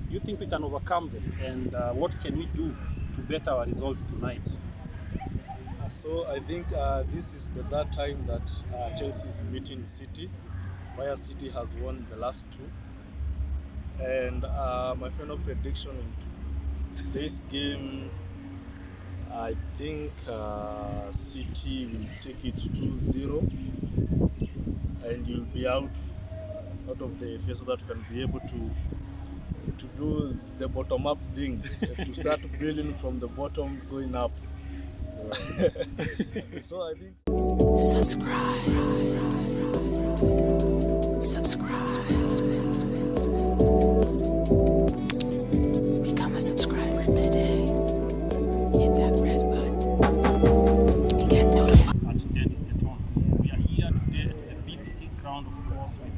you think we can overcome them, and what can we do to better our results tonight? So I think this is the third time that Chelsea is meeting City, where City has won the last two. And my final prediction in this game, I think City will take it 2-0, and you'll be out of the FA so that you can be able to do the bottom-up thing, to start building from the bottom going up. So I think subscribe. Become a subscriber today. Hit that red button. Get notified. At Dennis Keton. We are here today at the BBC ground, of course, with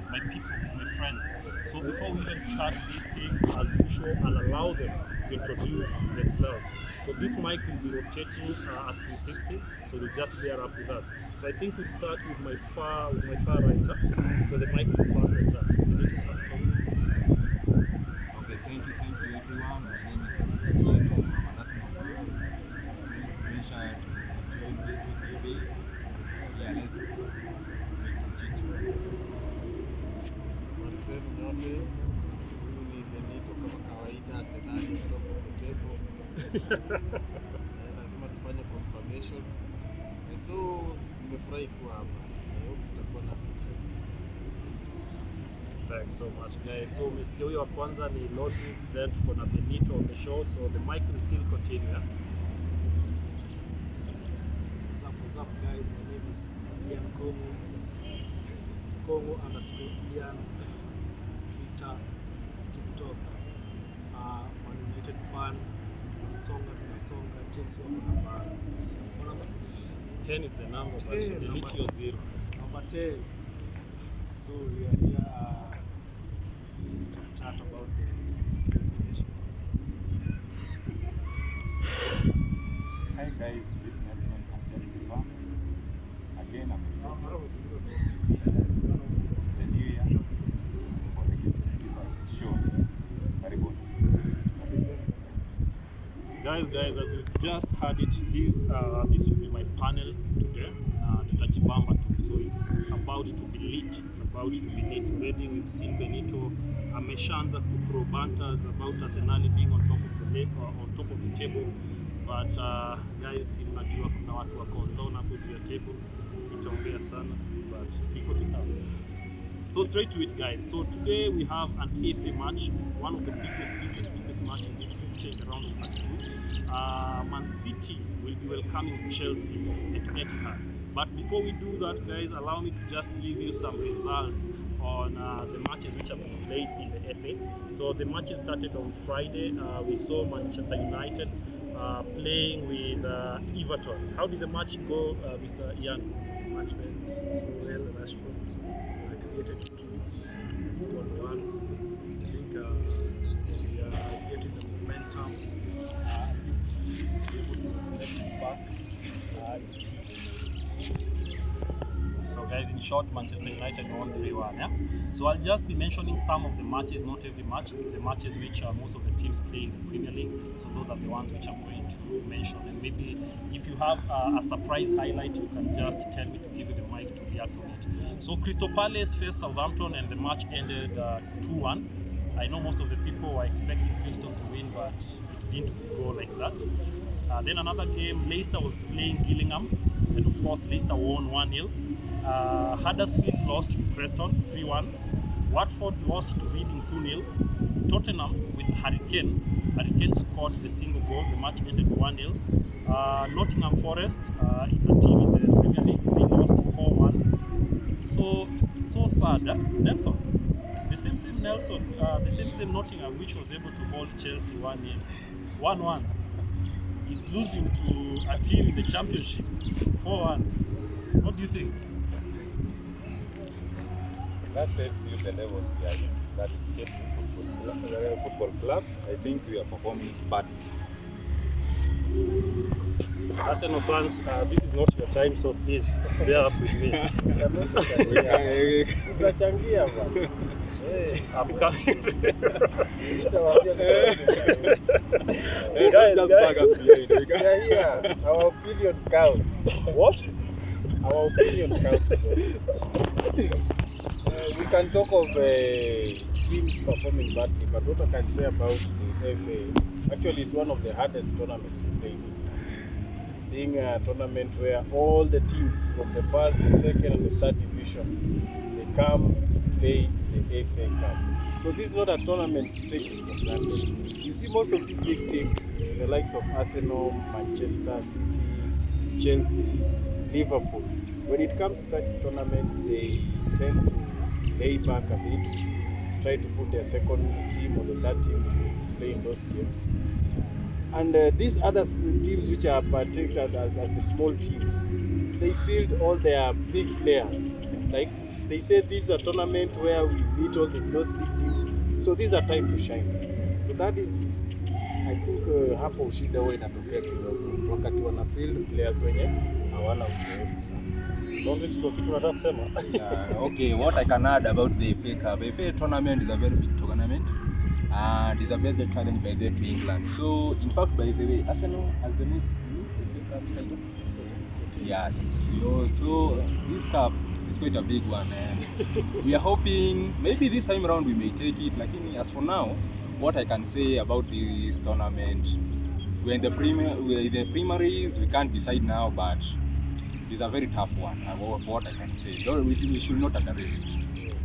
my people, my friends. So before we even start this thing, as usual, I'll allow them to introduce themselves. So this mic will be rotating at 360, so you'll just bear up with us. So I think we'll start with my far right. So the mic will pass like that. You need to pass from. Okay, thank you everyone. My name is Tito from Madasi Mapua. Pressure to join this baby. Yeah, let's make some chit. Marcel Nyote, huyu ni Benito kama kawaida, Senali top of the table. Lazima tufanye confirmation. So nimefurahi kuwa hapa. I hope tutakuwa na Thanks so much, guys. So umesikia huyo wa kwanza ni Lodwix, then tuko na Benito on the show, so the mic will still continue. What's up guys, my name is Ian Kongo _Ian, Twitter, TikTok, Man United fan, tunasonga, Chelsea wako namba 10 is the number, but delete your 0. Number 10. So we are here to chat about the information. Hi guys, this is Nelson from Chelsea fan. Again, I'm the new year for the Keepers show. Very good. Guys, as you just heard it, this will be my panel today. Tutajibamba tu. So it's about to be lit. Already we've seen Benito ameshaanza ku throw banters about Arsenal being on top of the table. But guys, mnajua kuna watu wako alone hapo juu ya table. Sitaongea sana, but siko tu sawa. So straight to it, guys. So today we have an FA match, one of the biggest match in this fixture in the round of 32. Man City will be welcoming Chelsea at Etihad. But before we do that, guys, allow me to just give you some results on the matches which have been played in the FA. So the matches started on Friday. We saw Manchester United playing with Everton. How did the match go, Mr. Ian? The match went so well. Rashford created 2, scored 1. I think we are getting the momentum. Able to reflect it back. So guys, in short, Manchester United won 3-1. Yeah? So I'll just be mentioning some of the matches, not every match, the matches which most of the teams play in the Premier League. So those are the ones which I'm going to mention. And maybe if you have a surprise highlight, you can just tell me to give you the mic to react on it. So Crystal Palace faced Southampton and the match ended 2-1. I know most of the people were expecting Crystal to win, but it didn't go like that. Then another game, Leicester was playing Gillingham, and of course Leicester won 1-0. Huddersfield lost to Preston 3-1. Watford lost to Reading 2-0. Tottenham with Harry Kane scored the single goal. The match ended 1-0. Nottingham Forest, it's a team in the Premier League. They lost 4-1. It's so sad. Nelson, the same Nottingham which was able to hold Chelsea 1-1 is losing to a team in the Championship 4-1. What do you think? That tells you the levels we are in. That is Chelsea Football Club. I think we are performing badly. Arsenal fans, this is not your time, so please bear up with me. I'm coming. Hey, Guys, just guys. bag us behind. We We can- are here. Our opinion counts. What? Our opinion counts. We can talk of teams performing badly, but what I can say about the FA, actually, it's one of the hardest tournaments to play. Being a tournament where all the teams from the first, second, and the third division they come play the FA Cup. So this is not a tournament to take it for granted. You see, most of these big teams, the likes of Arsenal, Manchester City, Chelsea, Liverpool, when it comes to such tournaments, they tend to lay back a bit, try to put their second team or the third team to play in those games. And these other teams which are partaked as the small teams, they field all their big players. Like they say, this is a tournament where we meet all those big teams. So these are time to shine. So that is, I think hapo shida huwa inatokea kidogo wakati wana field players wenye hawana uzoefu sana. Don't it go kitu nataka kusema? Yeah, okay, what I can add about the FA Cup. The FA tournament is a very big tournament and it's a major challenge by the FA England. So, in fact, by the way, Arsenal has the most FA Cup titles. Yeah, so this cup is quite a big one and we are hoping maybe this time around we may take it. Like as for now, what I can say about this tournament, we're in the primaries, we can't decide now, but it's a very tough one. What I can say, we should not underrate it.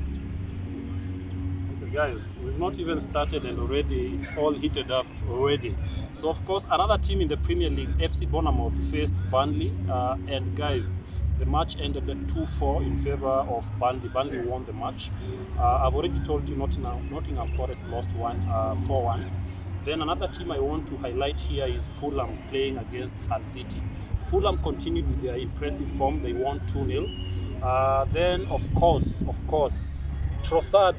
Okay, guys, we've not even started and already it's all heated up already. So of course, another team in the Premier League, FC Bournemouth, faced Burnley, and guys, the match ended at 2-4 in favor of Burnley. Burnley won the match. I've already told you Nottingham Forest lost 4-1. Then another team I want to highlight here is Fulham playing against Hull City. Fulham continued with their impressive form. They won 2-0. Then of course, Trossard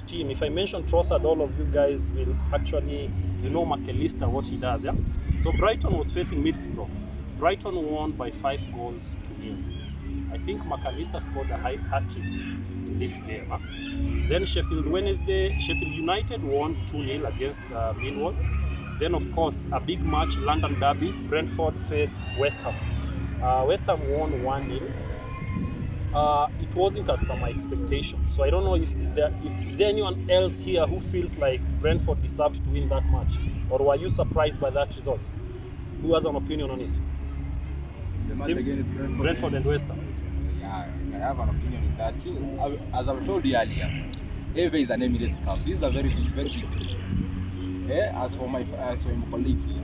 team. If I mention Trossard, all of you guys will actually, McAllister, what he does, yeah? So Brighton was facing Middlesbrough. Brighton won by 5 goals to 0. I think McAllister scored a hat-trick in this game. Huh? Then Sheffield United won 2-0 against Millwall. Then of course, a big match, London Derby, Brentford faced West Ham. West Ham won 1-0. It wasn't as per my expectation. So I don't know if there anyone else here who feels like Brentford deserves to win that match, or were you surprised by that result? Who has an opinion on it? The match Seems- against Brentford and West Ham. Yeah, I have an opinion in that. See, as I've told you earlier, FA is an Emirates Cup. This is a very big team. As for my colleagues here,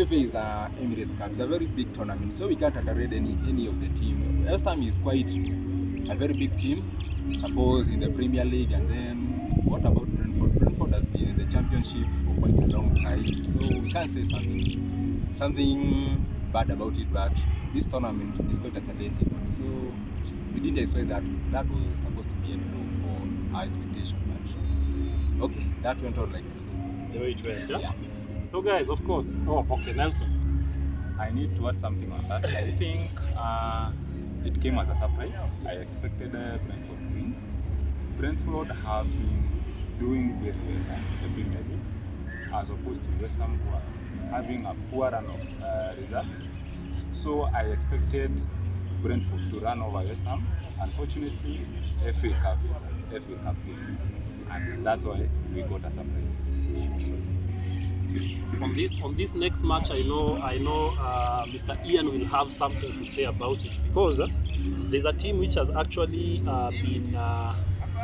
FA is an Emirates Cup. It's a very big tournament, so we can't underrate any of the team. West Ham is quite a very big team, suppose in the Premier League. And then what about Brentford? Brentford has been in the Championship for quite a long time, so we can't say something bad about it. But this tournament is quite a challenging one, so we didn't expect that was supposed to be a draw for our expectation. But okay, that went on like this. The way it went, yeah? Yeah. So guys, of course, Nelson. I need to add something on that. I think it came as a surprise. I expected Brentford to win. Brentford have been doing very well in the Premier League, as opposed to West Ham, who are having a poor run of results. So I expected Brentford to run over West Ham. Unfortunately, FA Cup is an FA Cup game, and that's why we got a surprise. On this next match, I know Mr. Ian will have something to say about it, because there's a team which has actually been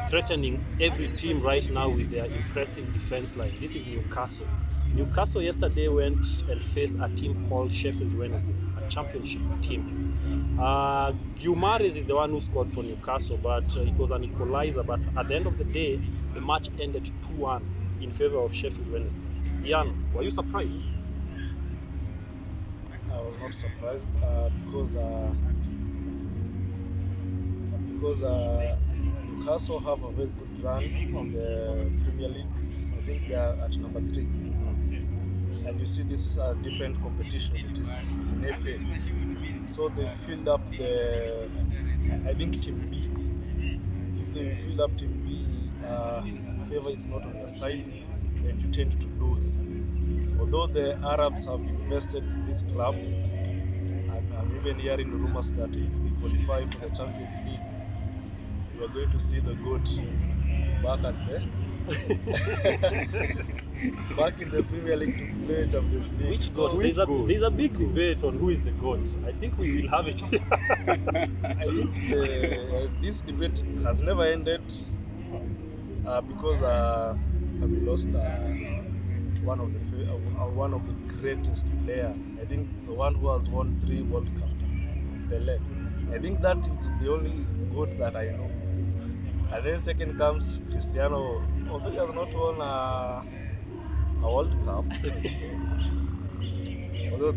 threatening every team right now with their impressive defense line. This is Newcastle. Newcastle yesterday went and faced a team called Sheffield Wednesday, a championship team. Guimaraes is the one who scored for Newcastle, but it was an equalizer. But at the end of the day, the match ended 2-1 in favor of Sheffield Wednesday. Ian, were you surprised? I was not surprised because Newcastle have a very good run on the Premier League. I think they are at number 3. And you see, this is a different competition. It is in FA. So they filled up I think Team B. If usually you feel up Team B, favor is not on your side, and you tend to lose. Although the Arabs have invested in this club, I'm even hearing rumors that if we qualify for the Champions League, we are going to see the GOAT back at the back in the Premier League to play Champions League. Which So, goat? There's a big debate on who is the goat. I think we will have it. I think this debate has never ended because we lost one of the greatest player. I think the one who has won 3 World Cups, Pelé. I think that is the only goat that I know. And then second comes Cristiano. Although he has not won a World Cup. Although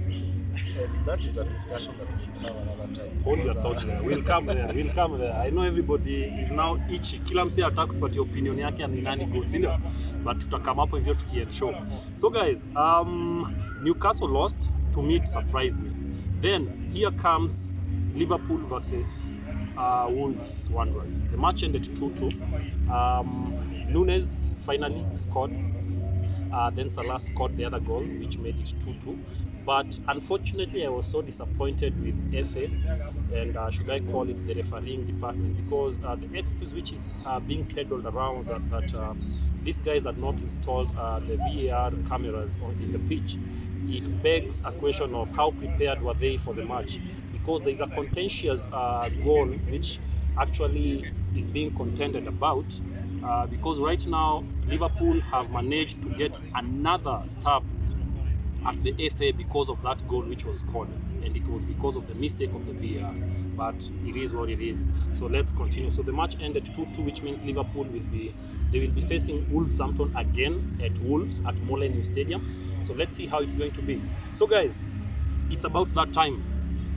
that is a discussion that we should have another time. Hold your thought there. We'll come there. I know everybody is now itchy. Kila msee ataka kupatia opinion yake ni nani goat, si ndio? But tutakama hapo hivyo tukienshow. So guys, Newcastle lost. To me it surprised me. Then here comes Liverpool versus Wolves Wanderers. The match ended 2-2. Nunes finally scored. Then Salah scored the other goal, which made it 2-2. But unfortunately, I was so disappointed with FA, and should I call it the refereeing department, because the excuse which is being peddled around that these guys had not installed the VAR cameras in the pitch, it begs a question of how prepared were they for the match, because there is a contentious goal which actually is being contended about, because right now Liverpool have managed to get another stab at the FA because of that goal which was scored, and it was because of the mistake of the VAR. But it is what it is. So let's continue. So the match ended 2-2, which means Liverpool will be facing Wolverhampton again at Wolves at Molineux Stadium. So let's see how it's going to be. So guys, it's about that time.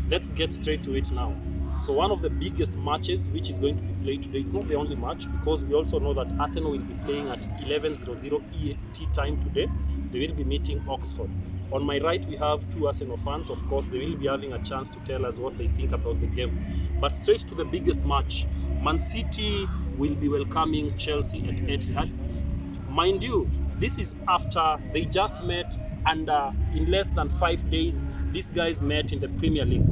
Let's get straight to it now. So one of the biggest matches which is going to be played today, it's not the only match, because we also know that Arsenal will be playing at 11:00 ET time today. They will be meeting Oxford. On my right, we have 2 Arsenal fans. Of course, they will be having a chance to tell us what they think about the game. But straight to the biggest match, Man City will be welcoming Chelsea at Etihad. Mind you, this is after they just met, and in less than 5 days, these guys met in the Premier League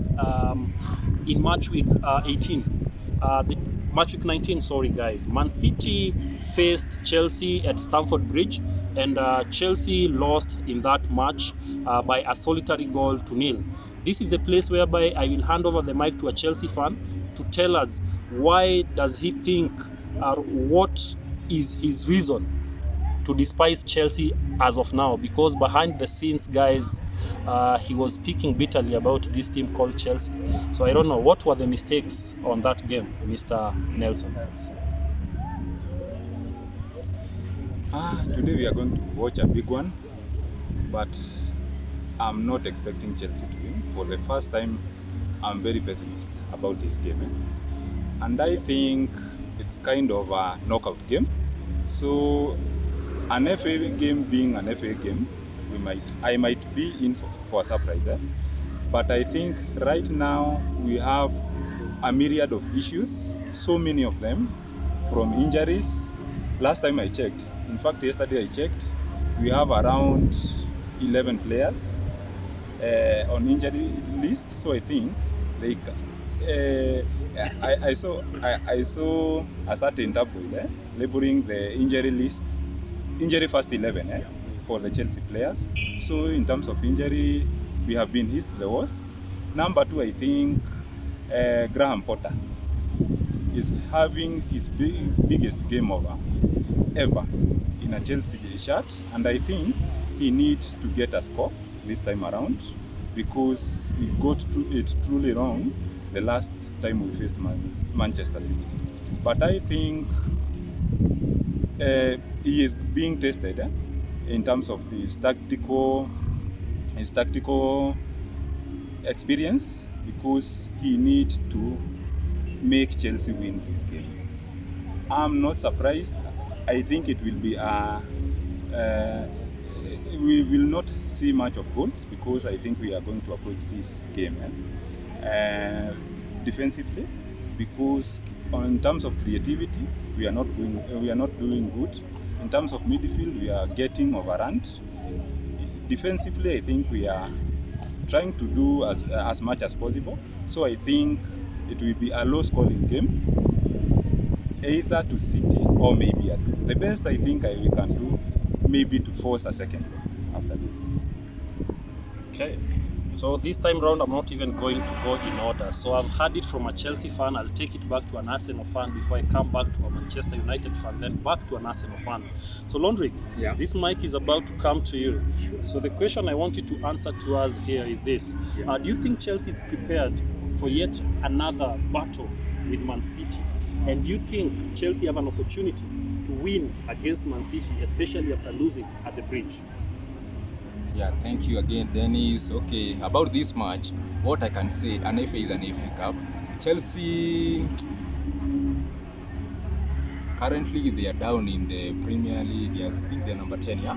in match week 19. Sorry guys. Man City faced Chelsea at Stamford Bridge, and Chelsea lost in that match by a solitary goal to 0. This is the place whereby I will hand over the mic to a Chelsea fan to tell us why does he think, or what is his reason to despise Chelsea as of now, because behind the scenes, guys, he was speaking bitterly about this team called Chelsea. So I don't know, what were the mistakes on that game, Mr. Nelson? Today we are going to watch a big one, but I'm not expecting Chelsea to win. For the first time, I'm very pessimist about this game. And I think it's kind of a knockout game. So an FA game being an FA game, I might be in for a surprise. But I think right now we have a myriad of issues, so many of them, from injuries. Last time I checked, in fact yesterday I checked, we have around 11 players on injury list. So I think they I saw a certain tabloid labeling the injury first 11 for the Chelsea players. So in terms of injury, we have been hit the worst. Number 2, I think Graham Potter is having his biggest game ever in a Chelsea shirt, and I think he needs to get a score this time around, because he got it truly wrong the last time we faced Manchester City. But I think he is being tested in terms of his tactical experience, because he needs to make Chelsea win this game. I'm not surprised. I think it will be we will not see much of goals, because I think we are going to approach this game defensively. because in terms of creativity, we are not doing good. In terms of midfield, we are getting overrun. Defensively, I think we are trying to do as much as possible. So I think it will be a low-scoring game, either to City or maybe at the best. I think we can do maybe to force a second goal after this. Okay. So this time round, I'm not even going to go in order. So I've heard it from a Chelsea fan. I'll take it back to an Arsenal fan before I come back to a Manchester United fan, then back to an Arsenal fan. So Londrix, Yeah. this mic is about to come to you. So the question I want you to answer to us here is this. Yeah. Do you think Chelsea is prepared for yet another battle with Man City? And do you think Chelsea have an opportunity to win against Man City, especially after losing at the Bridge? Yeah, thank you again, Dennis. Okay, about this match, what I can say, an FA is an FA Cup. Chelsea, currently they are down in the Premier League. I think they're number 10, yeah?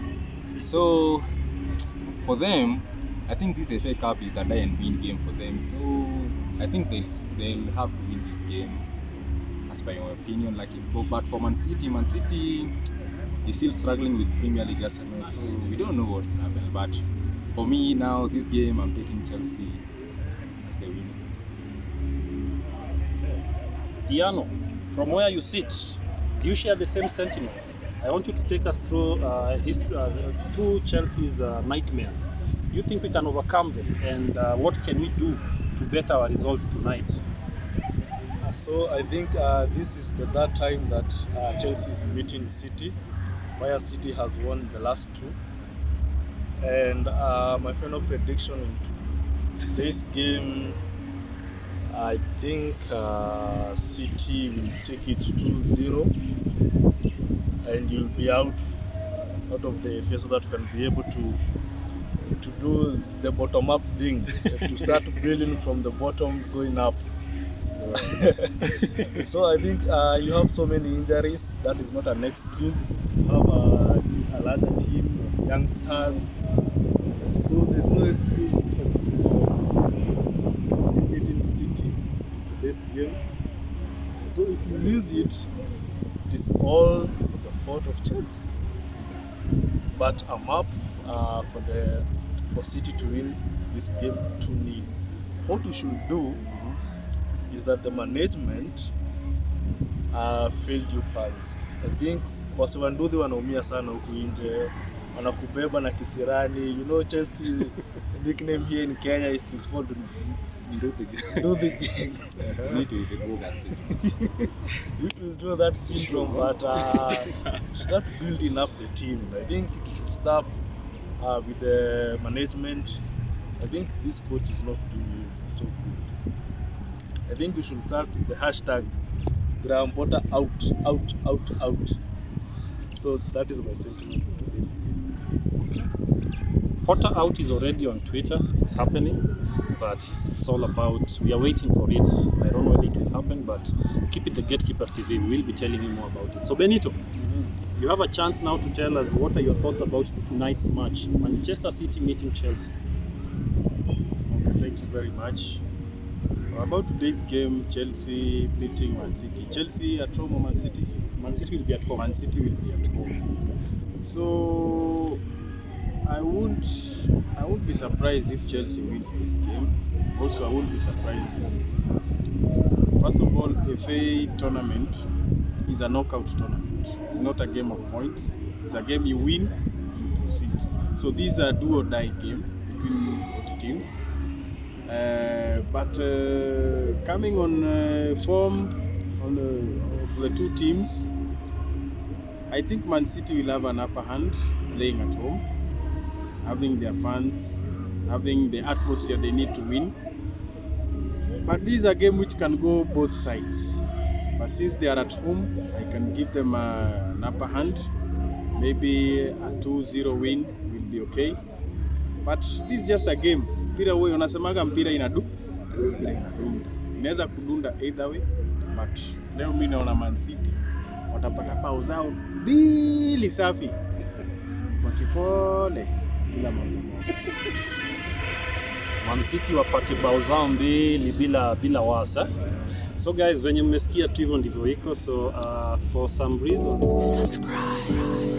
So, for them, I think this FA Cup is a die and win game for them. So, I think they'll have to win this game, as by my opinion. But for Man City is still struggling with Premier League Arsenal, so we don't know what will happen. But for me now, this game, I'm taking Chelsea as the winner. Iano, from where you sit, do you share the same sentiments? I want you to take us through through Chelsea's nightmares. Do you think we can overcome them, and what can we do to better our results tonight? So I think this is the third time that Chelsea is meeting City, where City has won the last two. And my final prediction in today's game, I think City will take it 2-0, and you'll be out of the FA so that you can be able to do the bottom-up thing, to start building from the bottom going up. So I think you have so many injuries. That is not an excuse. You have a larger team of youngsters, so there's no excuse for beating City this game. So if you lose it, it is all the fault of Chelsea. But I'm up for City to win this game 2-0. What we should do is that the management failed you fans. I think wasiwanduthi wanaumia sana huku nje, wanakubeba na kisirani. You know, Chelsea nickname here in Kenya is called Nduthi Gang. You will do that syndrome, but start building up the team. I think it should start with the management. I think this coach is not doing so good. I think we should start the hashtag Graham Potter out. So that is my sentiment to this. Potter out is already on Twitter. It's happening, but it's all about, we are waiting for it. I don't know when it will happen, but keep it the Gatekeepers TV. We will be telling you more about it. So Benito, you have a chance now to tell us what are your thoughts about tonight's match, Manchester City meeting Chelsea. Okay, thank you very much. About today's game, Chelsea meeting Man City. Chelsea at home or Man City? Man City will be at home. Man City will be at home. So I won't be surprised if Chelsea wins this game. Also, I won't be surprised if Man City. First of all, FA tournament is a knockout tournament. It's not a game of points. It's a game you win, you proceed. So these are do or die game between both teams. But coming on form of the two teams, I think Man City will have an upper hand playing at home, having their fans, having the atmosphere they need to win. But this is a game which can go both sides. But since they are at home, I can give them an upper hand. Maybe a 2-0 win will be okay. But this is just a game. Mpira wewe unasemaga mpira inadunda. Inaweza kudunda either way, but leo mimi naona Man City watapata pao zao mbili safi kwa kipole bila mambo. Man City wapate bao zao mbili bila wasa. So guys, venye mmesikia tu hivyo ndivyo iko, so for some reasons Subscribe.